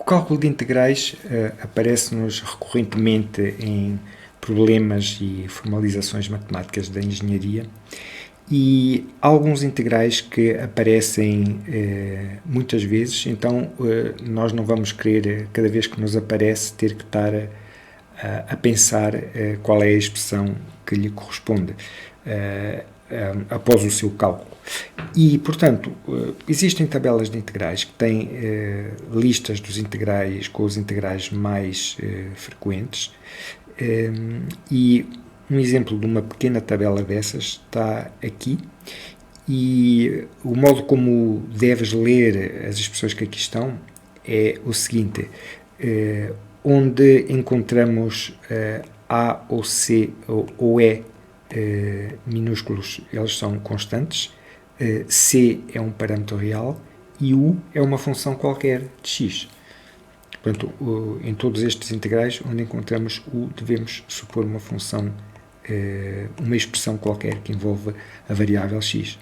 O cálculo de integrais aparece-nos recorrentemente em problemas e formalizações matemáticas da engenharia, e há alguns integrais que aparecem muitas vezes, então nós não vamos querer, cada vez que nos aparece, ter que estar a pensar qual é a expressão que lhe corresponde após o seu cálculo. E, portanto, existem tabelas de integrais que têm listas dos integrais com os integrais mais frequentes, e um exemplo de uma pequena tabela dessas está aqui, e o modo como deves ler as expressões que aqui estão é o seguinte: onde encontramos A ou C ou E minúsculos, eles são constantes, C é um parâmetro real e U é uma função qualquer de x. Portanto, em todos estes integrais, onde encontramos U, devemos supor uma função, uma expressão qualquer que envolva a variável x.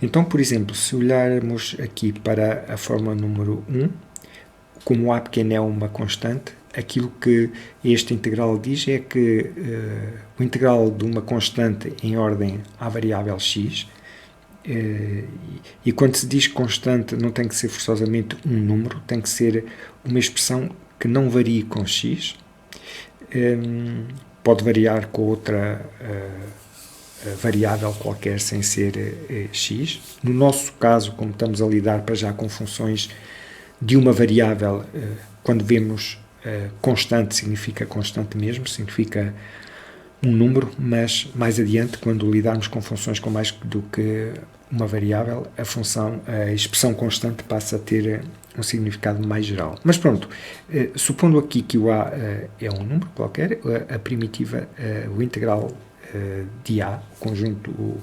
Então, por exemplo, se olharmos aqui para a fórmula número 1, como A pequeno é uma constante, aquilo que este integral diz é que o integral de uma constante em ordem à variável x, e quando se diz constante não tem que ser forçosamente um número, tem que ser uma expressão que não varie com x, pode variar com outra variável qualquer sem ser x. No nosso caso, como estamos a lidar para já com funções de uma variável, quando vemos constante, significa constante mesmo, significa um número, mas mais adiante, quando lidarmos com funções com mais do que uma variável, a expressão constante passa a ter um significado mais geral. Mas pronto, supondo aqui que o A é um número qualquer, a primitiva, o integral de A, o conjunto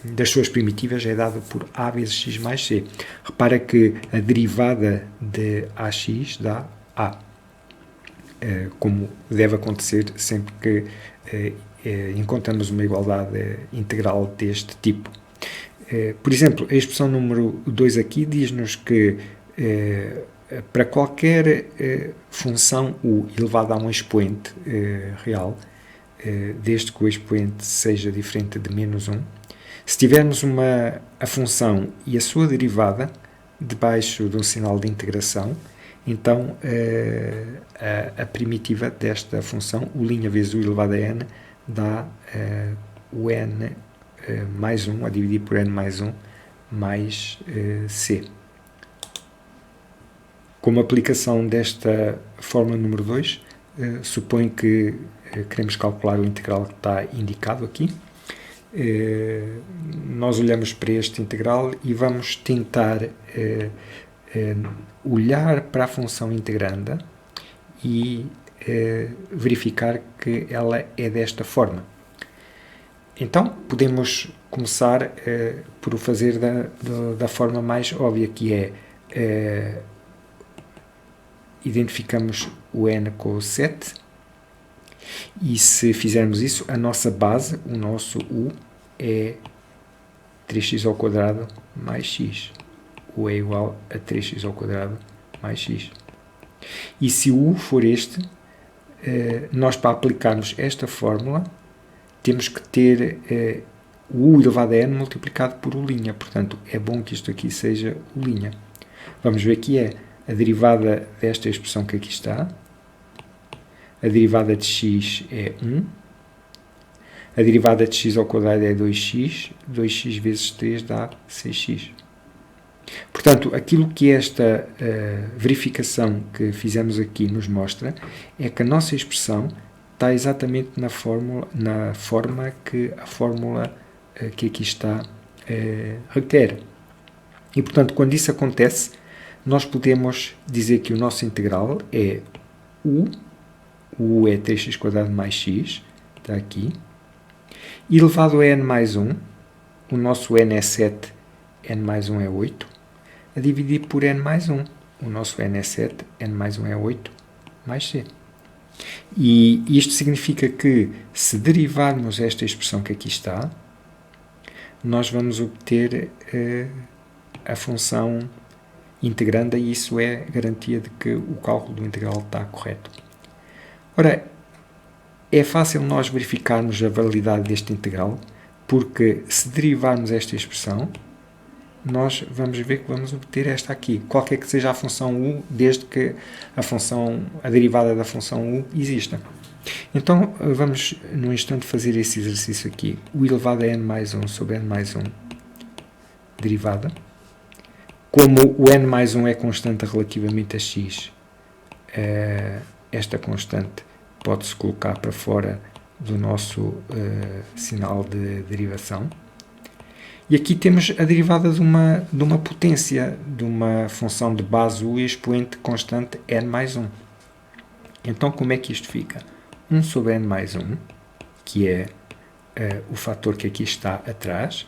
das suas primitivas, é dado por A vezes x mais c. Repara que a derivada de AX dá A, como deve acontecer sempre que encontramos uma igualdade integral deste tipo. Por exemplo, a expressão número 2 aqui diz-nos que para qualquer função u elevada a um expoente real, desde que o expoente seja diferente de menos 1, se tivermos a função e a sua derivada debaixo de um sinal de integração, então a primitiva desta função, u' vezes u elevado a n, dá o n mais 1, a dividir por n mais 1, mais c. Como aplicação desta fórmula número 2, supõe que queremos calcular o integral que está indicado aqui. Nós olhamos para este integral e vamos tentar olhar para a função integranda e verificar que ela é desta forma. Então, podemos começar por o fazer da forma mais óbvia, que é identificamos o n com o 7, e se fizermos isso, a nossa base, o nosso u, é 3x ao quadrado mais x. U é igual a 3x ao quadrado mais x. E se o u for este, nós, para aplicarmos esta fórmula, temos que ter o u elevado a n multiplicado por u'. Portanto, é bom que isto aqui seja u'. Vamos ver que é a derivada desta expressão que aqui está. A derivada de x é 1. A derivada de x ao quadrado é 2x. 2x vezes 3 dá 6x. Portanto, aquilo que esta verificação que fizemos aqui nos mostra é que a nossa expressão está exatamente na forma que a fórmula que aqui está requer. E, portanto, quando isso acontece, nós podemos dizer que o nosso integral é u é 3x quadrado mais x, está aqui, elevado a n mais 1, o nosso n é 7, n mais 1 é 8, a dividir por n mais 1, o nosso n é 7, n mais 1 é 8, mais c. E isto significa que, se derivarmos esta expressão que aqui está, nós vamos obter a função integranda, e isso é garantia de que o cálculo do integral está correto. Ora, é fácil nós verificarmos a validade deste integral, porque se derivarmos esta expressão, nós vamos ver que vamos obter esta aqui, qualquer que seja a função u, desde que a derivada da função u exista. Então, vamos num instante fazer esse exercício aqui. U elevado a n mais 1 sobre n mais 1, derivada. Como o n mais 1 é constante relativamente a x, esta constante pode-se colocar para fora do nosso sinal de derivação. E aqui temos a derivada de uma potência, de uma função de base u e expoente constante n mais 1. Então, como é que isto fica? 1 sobre n mais 1, que é o fator que aqui está atrás.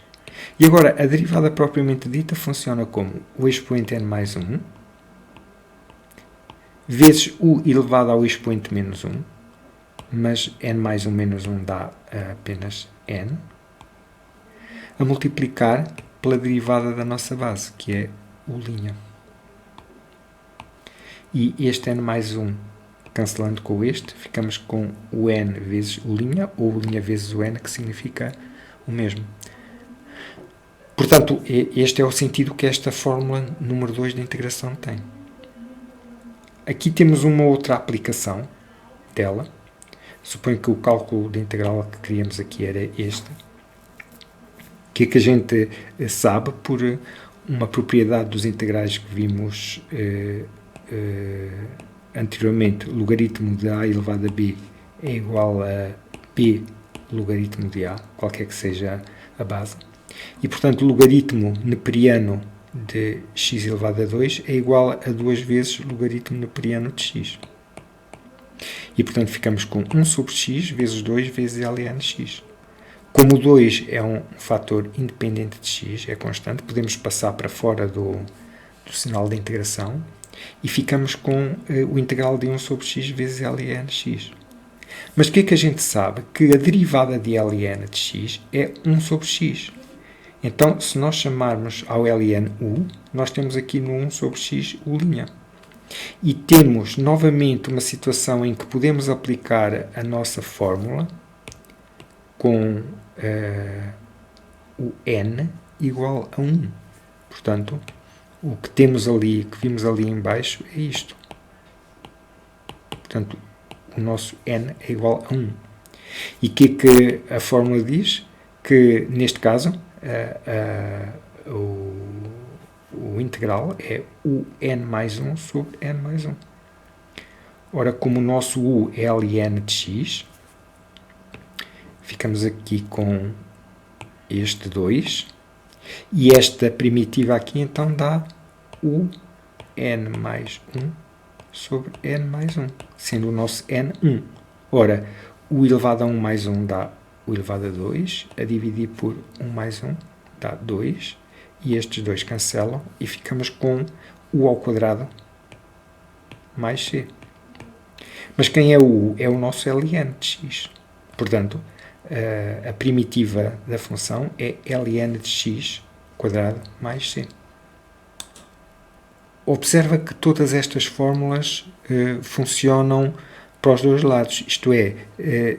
E agora, a derivada propriamente dita funciona como o expoente n mais 1 vezes u elevado ao expoente menos 1, mas n mais 1 menos 1 dá apenas n, a multiplicar pela derivada da nossa base, que é u'. E este n mais 1, cancelando com este, ficamos com o n vezes u', ou u' vezes o n, que significa o mesmo. Portanto, este é o sentido que esta fórmula número 2 de integração tem. Aqui temos uma outra aplicação dela. Suponho que o cálculo de integral que queríamos aqui era este. Que é que a gente sabe por uma propriedade dos integrais que vimos anteriormente. Logaritmo de a elevado a b é igual a p logaritmo de a, qualquer que seja a base. E, portanto, o logaritmo neperiano de x elevado a 2 é igual a 2 vezes o logaritmo neperiano de x. E, portanto, ficamos com 1 sobre x vezes 2 vezes ln x. Como o 2 é um fator independente de x, é constante, podemos passar para fora do sinal de integração e ficamos com o integral de 1 sobre x vezes ln x. Mas o que é que a gente sabe? Que a derivada de ln de x é 1 sobre x. Então, se nós chamarmos ao ln u, nós temos aqui no 1 sobre x u'. E temos novamente uma situação em que podemos aplicar a nossa fórmula com o n igual a 1. Portanto, o que temos ali, que vimos ali em baixo, é isto. Portanto, o nosso n é igual a 1. E o que é que a fórmula diz? Que, neste caso, o integral é o n mais 1 sobre n mais 1. Ora, como o nosso u é ln de x, ficamos aqui com este 2, e esta primitiva aqui então dá o n mais 1 sobre n mais 1, sendo o nosso n 1. Ora, o elevado a 1 mais 1 dá o elevado a 2, a dividir por 1 mais 1 dá 2, e estes dois cancelam, e ficamos com u ao quadrado mais c. Mas quem é o u? É o nosso ln de x. Portanto, a primitiva da função é ln de x quadrado mais c. Observa que todas estas fórmulas funcionam para os dois lados. Isto é,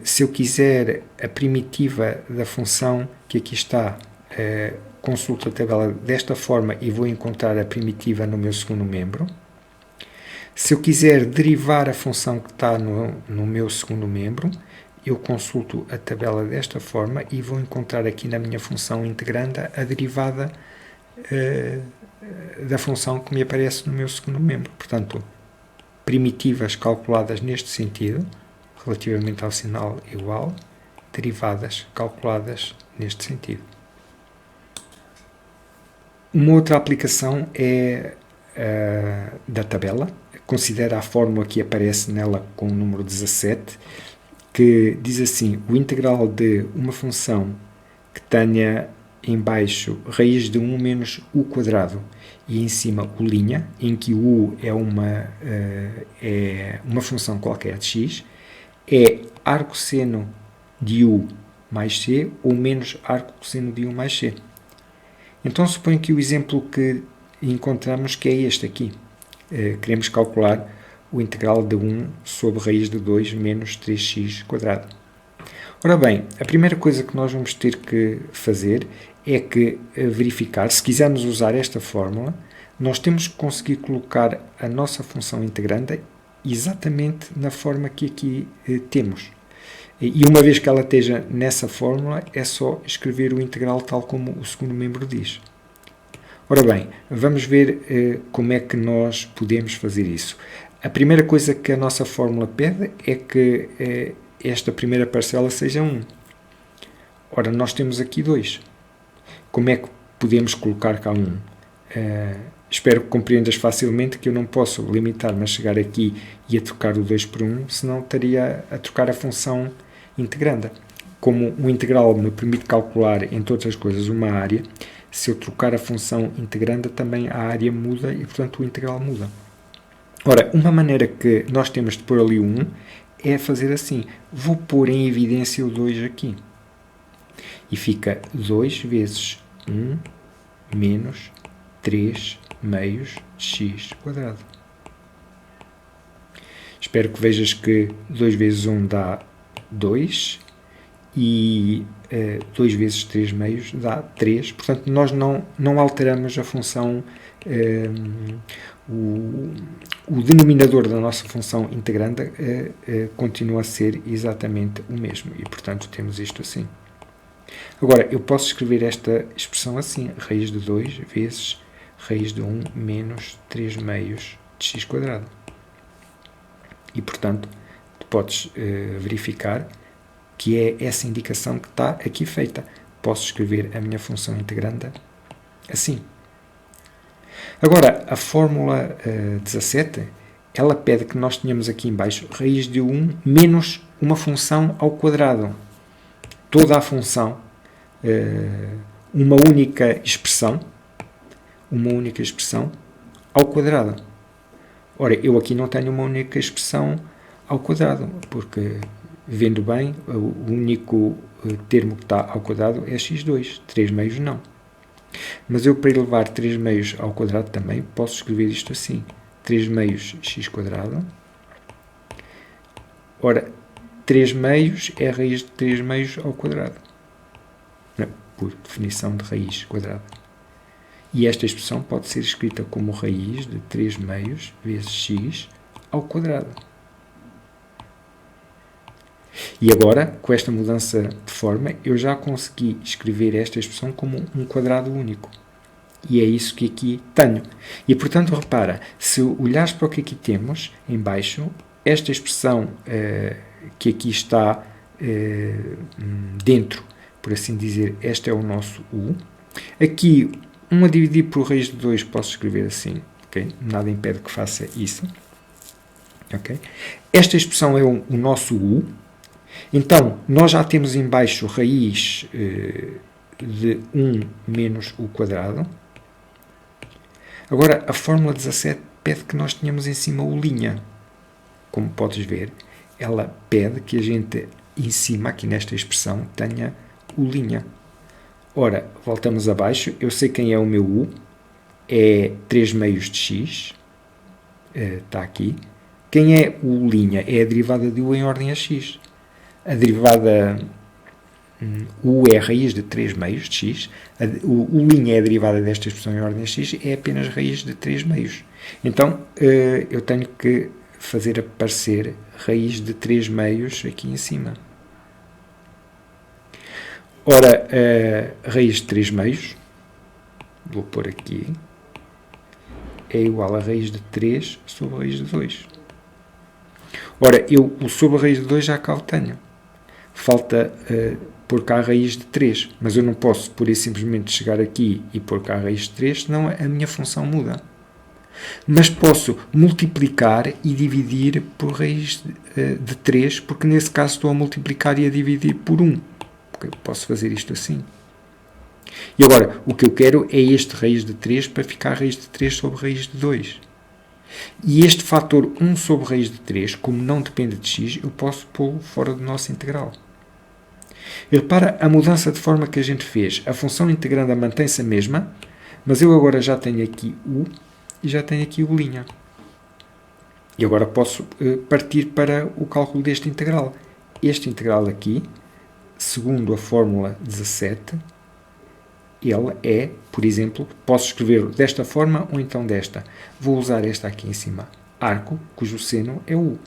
se eu quiser a primitiva da função que aqui está, consulto a tabela desta forma e vou encontrar a primitiva no meu segundo membro. Se eu quiser derivar a função que está no meu segundo membro, eu consulto a tabela desta forma e vou encontrar aqui na minha função integranda a derivada da função que me aparece no meu segundo membro. Portanto, primitivas calculadas neste sentido, relativamente ao sinal igual, derivadas calculadas neste sentido. Uma outra aplicação é da tabela. Considera a fórmula que aparece nela com o número 17, que diz assim: o integral de uma função que tenha em baixo raiz de 1 menos u quadrado e em cima u', em que o u é uma função qualquer de x, é arcosseno de u mais c ou menos arcosseno de u mais c. Então, suponho que o exemplo que encontramos que é este aqui. Queremos calcular o integral de 1 sobre raiz de 2 menos 3x quadrado. Ora bem, a primeira coisa que nós vamos ter que fazer é que verificar, se quisermos usar esta fórmula, nós temos que conseguir colocar a nossa função integranda exatamente na forma que aqui temos. E uma vez que ela esteja nessa fórmula, é só escrever o integral tal como o segundo membro diz. Ora bem, vamos ver como é que nós podemos fazer isso. A primeira coisa que a nossa fórmula pede é que esta primeira parcela seja 1. Ora, nós temos aqui 2. Como é que podemos colocar cá 1? Espero que compreendas facilmente que eu não posso limitar-me a chegar aqui e a trocar o 2 por 1, senão estaria a trocar a função integranda. Como o integral me permite calcular em todas as coisas uma área, se eu trocar a função integranda também a área muda e, portanto, o integral muda. Ora, uma maneira que nós temos de pôr ali o 1 é fazer assim. Vou pôr em evidência o 2 aqui. E fica 2 vezes 1 menos 3 meios de x quadrado. Espero que vejas que 2 vezes 1 dá 2 e 2 vezes 3 meios dá 3. Portanto, nós não alteramos a função, o denominador da nossa função integranda continua a ser exatamente o mesmo e, portanto, temos isto assim. Agora, eu posso escrever esta expressão assim, raiz de 2 vezes raiz de 1 menos 3 meios de x quadrado. E, portanto, tu podes verificar que é essa indicação que está aqui feita. Posso escrever a minha função integranda assim. Agora, a fórmula 17, ela pede que nós tenhamos aqui em baixo raiz de 1 menos uma função ao quadrado. Toda a função, uma única expressão ao quadrado. Ora, eu aqui não tenho uma única expressão ao quadrado, porque, vendo bem, o único termo que está ao quadrado é x2, 3 meios não. Mas eu, para elevar 3 meios ao quadrado também, posso escrever isto assim, 3 meios x quadrado. Ora, 3 meios é a raiz de 3 meios ao quadrado, por definição de raiz quadrada. E esta expressão pode ser escrita como raiz de 3 meios vezes x ao quadrado. E agora, com esta mudança de forma, eu já consegui escrever esta expressão como um quadrado único. E é isso que aqui tenho. E, portanto, repara, se olhares para o que aqui temos, em baixo, esta expressão que aqui está dentro, por assim dizer, este é o nosso u. Aqui, 1 a dividir por raiz de 2, posso escrever assim. Okay? Nada impede que faça isso. Okay? Esta expressão é o nosso u. Então, nós já temos em baixo raiz de 1 menos u quadrado. Agora, a fórmula 17 pede que nós tenhamos em cima o linha. Como podes ver, ela pede que a gente, em cima, aqui nesta expressão, tenha o linha. Ora, voltamos abaixo. Eu sei quem é o meu u. É 3 meios de x. Está aqui. Quem é o linha? É a derivada de u em ordem a x. A derivada u é a raiz de 3 meios de x. O linha é a derivada desta expressão em ordem a x. É apenas raiz de 3 meios. Então, eu tenho que fazer aparecer raiz de 3 meios aqui em cima. Ora, raiz de 3 meios, vou pôr aqui, é igual a raiz de 3 sobre a raiz de 2. Ora, eu o sobre a raiz de 2 já cá o tenho. Falta pôr cá a raiz de 3, mas eu não posso, por isso, simplesmente chegar aqui e pôr cá a raiz de 3, senão a minha função muda. Mas posso multiplicar e dividir por raiz de 3, porque nesse caso estou a multiplicar e a dividir por 1. Eu posso fazer isto assim. E agora, o que eu quero é este raiz de 3 para ficar raiz de 3 sobre raiz de 2. E este fator 1 sobre raiz de 3, como não depende de x, eu posso pô-lo fora do nosso integral. E repara a mudança de forma que a gente fez. A função integranda mantém-se a mesma, Mas eu agora já tenho aqui U e já tenho aqui U'. E agora posso partir para o cálculo deste integral. Este integral aqui, segundo a fórmula 17, ele é, por exemplo, posso escrever desta forma ou então desta. Vou usar esta aqui em cima. Arco, cujo seno é U.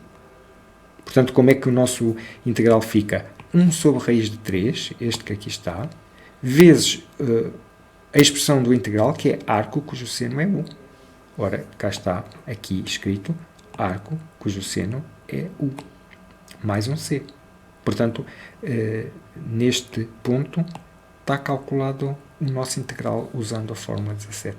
Portanto, como é que o nosso integral fica? 1 sobre raiz de 3, este que aqui está, vezes a expressão do integral, que é arco, cujo seno é U. Ora, cá está, aqui escrito, arco, cujo seno é U. Mais um C. Portanto, neste ponto, está calculado o nosso integral usando a fórmula 17.